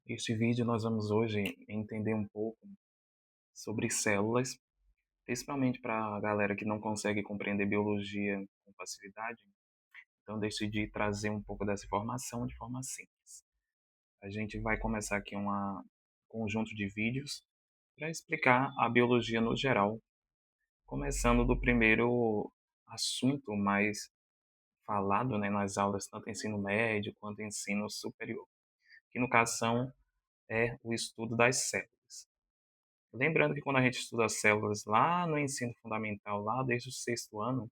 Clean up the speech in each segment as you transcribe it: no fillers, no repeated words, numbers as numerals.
Este vídeo nós vamos hoje entender um pouco sobre células, principalmente para a galera que não consegue compreender biologia com facilidade. Então decidi trazer um pouco dessa informação de forma simples. A gente vai começar aqui um conjunto de vídeos para explicar a biologia no geral, começando do primeiro assunto mais falado, né, nas aulas, tanto ensino médio quanto ensino superior, que no caso é o estudo das células. Lembrando que quando a gente estuda células lá no ensino fundamental, lá desde o sexto ano,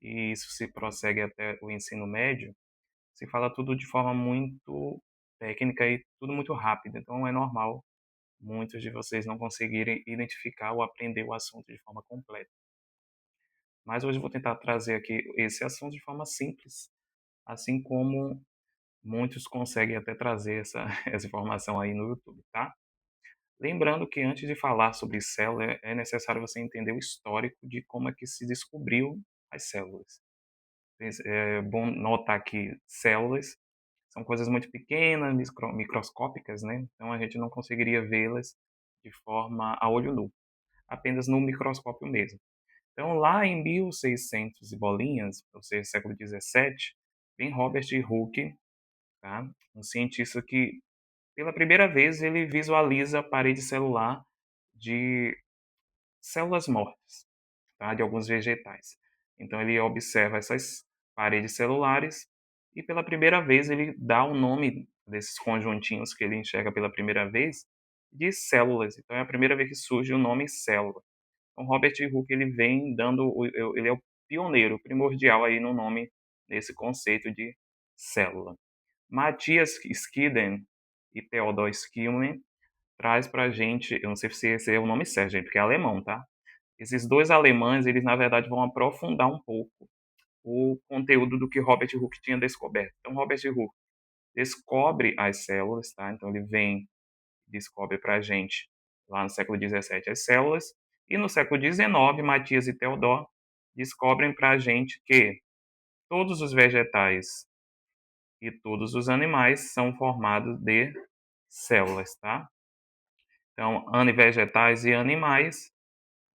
e isso se prossegue até o ensino médio, se fala tudo de forma muito técnica e tudo muito rápido. Então é normal muitos de vocês não conseguirem identificar ou aprender o assunto de forma completa. Mas hoje eu vou tentar trazer aqui esse assunto de forma simples, assim como muitos conseguem até trazer essa, essa informação aí no YouTube, tá? Lembrando que antes de falar sobre célula, é necessário você entender o histórico de como é que se descobriu as células. É bom notar que células são coisas muito pequenas, microscópicas, né? Então a gente não conseguiria vê-las de forma a olho nu, apenas no microscópio mesmo. Então lá em 1600 e bolinhas, ou seja, século 17, vem Robert Hooke, tá? Um cientista que pela primeira vez ele visualiza a parede celular de células mortas, tá? De alguns vegetais. Então ele observa essas paredes celulares e pela primeira vez ele dá o nome desses conjuntinhos que ele enxerga pela primeira vez de células. Então é a primeira vez que surge o nome célula. Então Robert Hooke ele vem dando, ele é o pioneiro, primordial aí no nome nesse conceito de célula. Matthias Skiden e Theodor Skillman traz pra gente, eu não sei se esse é o nome certo, gente, porque é alemão, tá? Esses dois alemães, eles na verdade vão aprofundar um pouco o conteúdo do que Robert Hooke tinha descoberto. Então, Robert Hooke descobre as células, tá? Então, ele vem, descobre pra gente, lá no século XVII, as células, e no século XIX, Matias e Theodor descobrem pra gente que todos os vegetais e todos os animais são formados de células, tá? Então, vegetais e animais,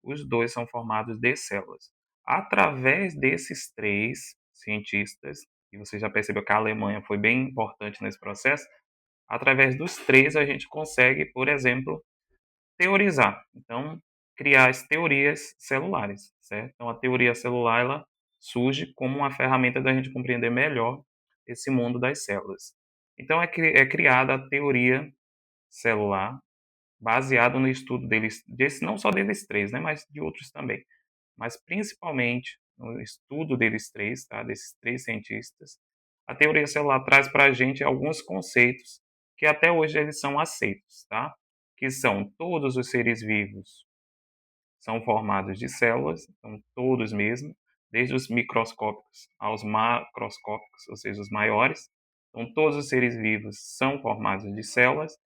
os dois são formados de células. Através desses três cientistas, e você já percebeu que a Alemanha foi bem importante nesse processo, através dos três a gente consegue, por exemplo, teorizar. Então, criar as teorias celulares, certo? Então, a teoria celular ela surge como uma ferramenta da gente compreender melhor esse mundo das células. Então, é criada a teoria celular baseado no estudo deles, não só deles três, né, mas de outros também, mas principalmente no estudo deles três, tá, desses três cientistas. A teoria celular traz para a gente alguns conceitos que até hoje eles são aceitos, tá? Que são todos os seres vivos são formados de células, então todos mesmo, desde os microscópicos aos macroscópicos, ou seja, os maiores. Então todos os seres vivos são formados de células.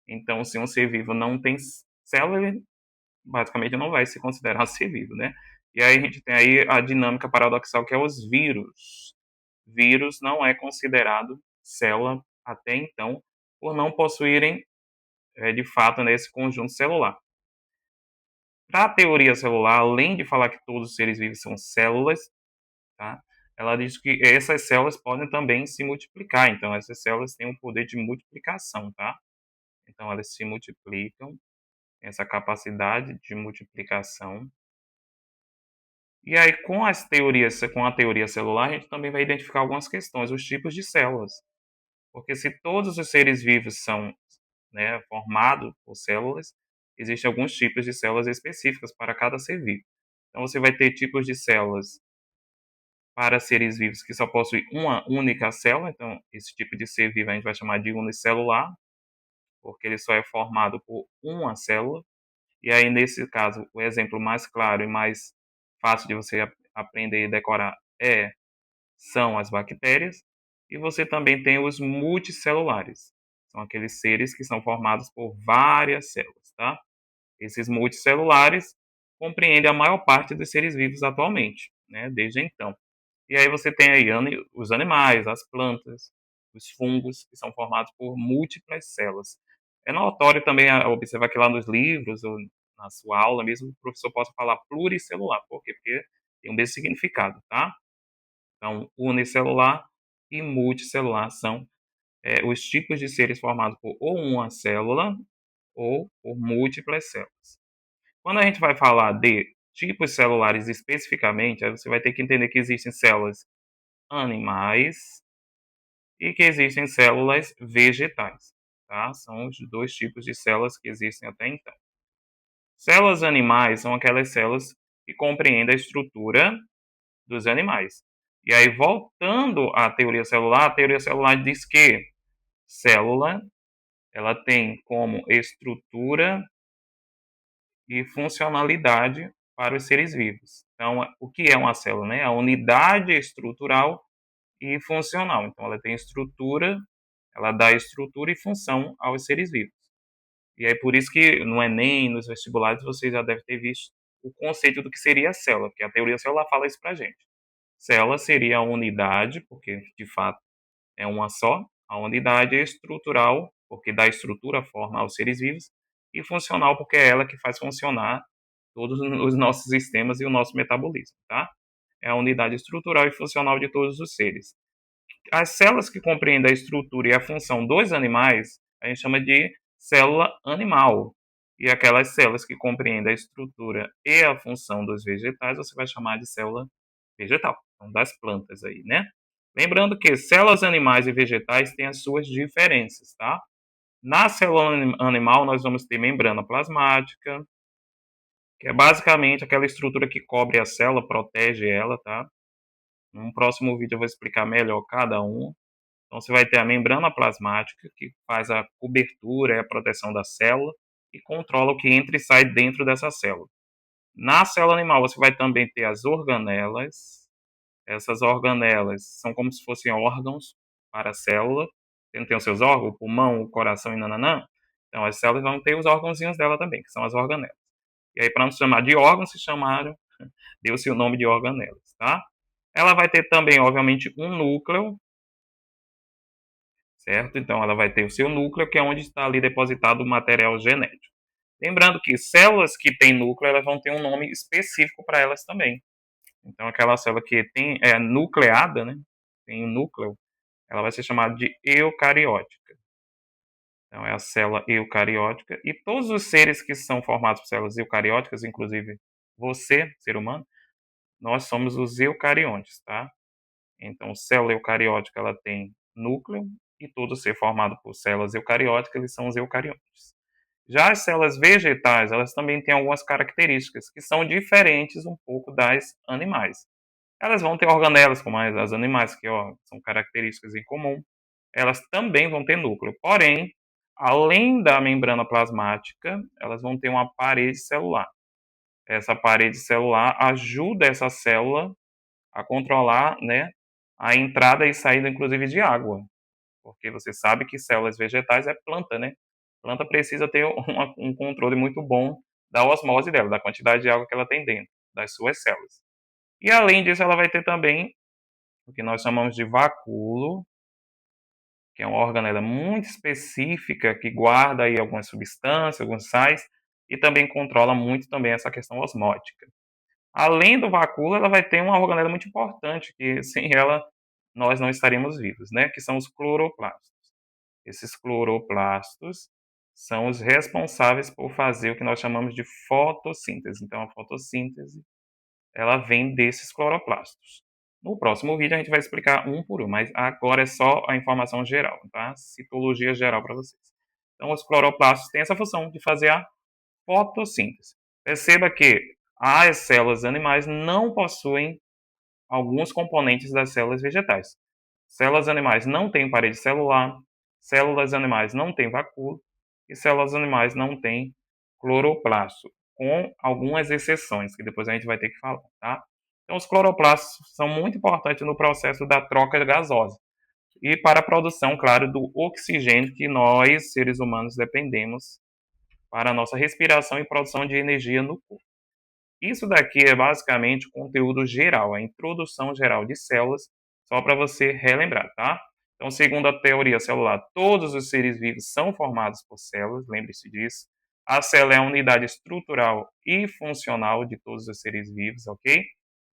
Então, se um ser vivo não tem célula, ele basicamente não vai se considerar ser vivo, né? E aí a gente tem aí a dinâmica paradoxal que é os vírus. Vírus não é considerado célula até então, por não possuírem, de fato, nesse conjunto celular. Para a teoria celular, além de falar que todos os seres vivos são células, tá? Ela diz que essas células podem também se multiplicar. Então, essas células têm um poder de multiplicação, tá? Então, elas se multiplicam, essa capacidade de multiplicação. E aí, com a teoria celular, a gente também vai identificar algumas questões, os tipos de células. Porque se todos os seres vivos são, né, formados por células, existem alguns tipos de células específicas para cada ser vivo. Então, você vai ter tipos de células para seres vivos que só possuem uma única célula. Então, esse tipo de ser vivo a gente vai chamar de unicelular, porque ele só é formado por uma célula. E aí, nesse caso, o exemplo mais claro e mais fácil de você aprender e decorar são as bactérias. E você também tem os multicelulares. São aqueles seres que são formados por várias células, tá? Esses multicelulares compreendem a maior parte dos seres vivos atualmente, né? Desde então. E aí você tem aí os animais, as plantas, os fungos, que são formados por múltiplas células. É notório também observar que lá nos livros, ou na sua aula mesmo, o professor possa falar pluricelular. Por quê? Porque tem o mesmo significado, tá? Então, unicelular e multicelular são os tipos de seres formados por ou uma célula ou por múltiplas células. Quando a gente vai falar de tipos celulares especificamente, aí você vai ter que entender que existem células animais e que existem células vegetais, tá? São os dois tipos de células que existem até então. Células animais são aquelas células que compreendem a estrutura dos animais. E aí, voltando à teoria celular, a teoria celular diz que célula ela tem como estrutura e funcionalidade para os seres vivos. Então, o que é uma célula? Né? A unidade estrutural e funcional. Então, ela tem estrutura, ela dá estrutura e função aos seres vivos. E aí, por isso que no Enem, nos vestibulares, você já deve ter visto o conceito do que seria a célula, porque a teoria celular fala isso para a gente. Célula seria a unidade, porque de fato é uma só. A unidade estrutural, porque dá estrutura, forma aos seres vivos, e funcional, porque é ela que faz funcionar todos os nossos sistemas e o nosso metabolismo, tá? É a unidade estrutural e funcional de todos os seres. As células que compreendem a estrutura e a função dos animais, a gente chama de célula animal. E aquelas células que compreendem a estrutura e a função dos vegetais, você vai chamar de célula vegetal, então das plantas aí, né? Lembrando que células animais e vegetais têm as suas diferenças, tá? Na célula animal, nós vamos ter membrana plasmática, que é basicamente aquela estrutura que cobre a célula, protege ela, tá? Num próximo vídeo eu vou explicar melhor cada um. Então, você vai ter a membrana plasmática, que faz a cobertura e a proteção da célula e controla o que entra e sai dentro dessa célula. Na célula animal, você vai também ter as organelas. Essas organelas são como se fossem órgãos para a célula. Você tem os seus órgãos, o pulmão, o coração e nananã. Então, as células vão ter os órgãozinhos dela também, que são as organelas. E aí, para não se chamar de órgãos, se chamaram, deu-se o nome de organelas, tá? Ela vai ter também, obviamente, um núcleo, certo? Então, ela vai ter o seu núcleo, que é onde está ali depositado o material genético. Lembrando que células que têm núcleo, elas vão ter um nome específico para elas também. Então, aquela célula que é nucleada, né? Tem um núcleo, ela vai ser chamada de eucariótica. Então, é a célula eucariótica. E todos os seres que são formados por células eucarióticas, inclusive você, ser humano, nós somos os eucariontes, tá? Então, célula eucariótica, ela tem núcleo, e todo ser formado por células eucarióticas, eles são os eucariontes. Já as células vegetais, elas também têm algumas características que são diferentes um pouco das animais. Elas vão ter organelas, como as animais, que são características em comum. Elas também vão ter núcleo. Porém, além da membrana plasmática, elas vão ter uma parede celular. Essa parede celular ajuda essa célula a controlar, né, a entrada e saída, inclusive, de água. Porque você sabe que células vegetais é planta, né? Planta precisa ter um controle muito bom da osmose dela, da quantidade de água que ela tem dentro das suas células. E além disso, ela vai ter também o que nós chamamos de vacúolo, que é uma organela muito específica que guarda aí algumas substâncias, alguns sais, e também controla muito também essa questão osmótica. Além do vacúolo, ela vai ter uma organela muito importante, que sem ela nós não estaríamos vivos, né? Que são os cloroplastos. Esses cloroplastos são os responsáveis por fazer o que nós chamamos de fotossíntese. Então, a fotossíntese, ela vem desses cloroplastos. No próximo vídeo a gente vai explicar um por um, mas agora é só a informação geral, tá? Citologia geral para vocês. Então, os cloroplastos têm essa função de fazer a fotossíntese. Perceba que as células animais não possuem alguns componentes das células vegetais. Células animais não têm parede celular, células animais não têm vacúolo e células animais não têm cloroplasto, com algumas exceções, que depois a gente vai ter que falar, tá? Então, os cloroplastos são muito importantes no processo da troca gasosa e para a produção, claro, do oxigênio que nós, seres humanos, dependemos para a nossa respiração e produção de energia no corpo. Isso daqui é basicamente o conteúdo geral, a introdução geral de células, só para você relembrar, tá? Então, segundo a teoria celular, todos os seres vivos são formados por células, lembre-se disso. A célula é a unidade estrutural e funcional de todos os seres vivos, ok?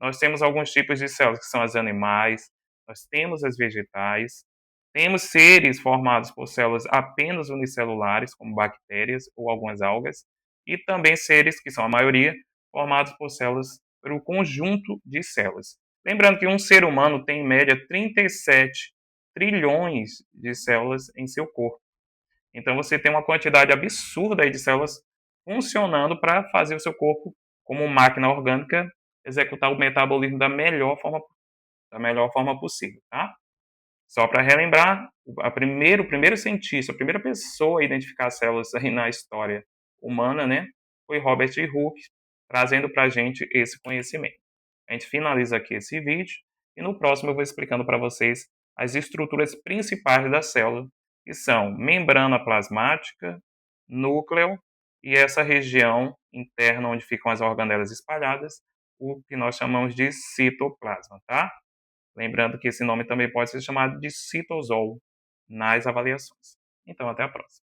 Nós temos alguns tipos de células, que são as animais, nós temos as vegetais, temos seres formados por células apenas unicelulares, como bactérias ou algumas algas, e também seres, que são a maioria, formados por células, por um conjunto de células. Lembrando que um ser humano tem, em média, 37 trilhões de células em seu corpo. Então você tem uma quantidade absurda aí de células funcionando para fazer o seu corpo, como máquina orgânica, executar o metabolismo da melhor forma possível, tá? Só para relembrar, o primeiro cientista, a primeira pessoa a identificar células aí na história humana, né, foi Robert Hooke, trazendo para a gente esse conhecimento. A gente finaliza aqui esse vídeo e no próximo eu vou explicando para vocês as estruturas principais da célula, que são membrana plasmática, núcleo e essa região interna onde ficam as organelas espalhadas, o que nós chamamos de citoplasma, tá? Lembrando que esse nome também pode ser chamado de citosol nas avaliações. Então, até a próxima.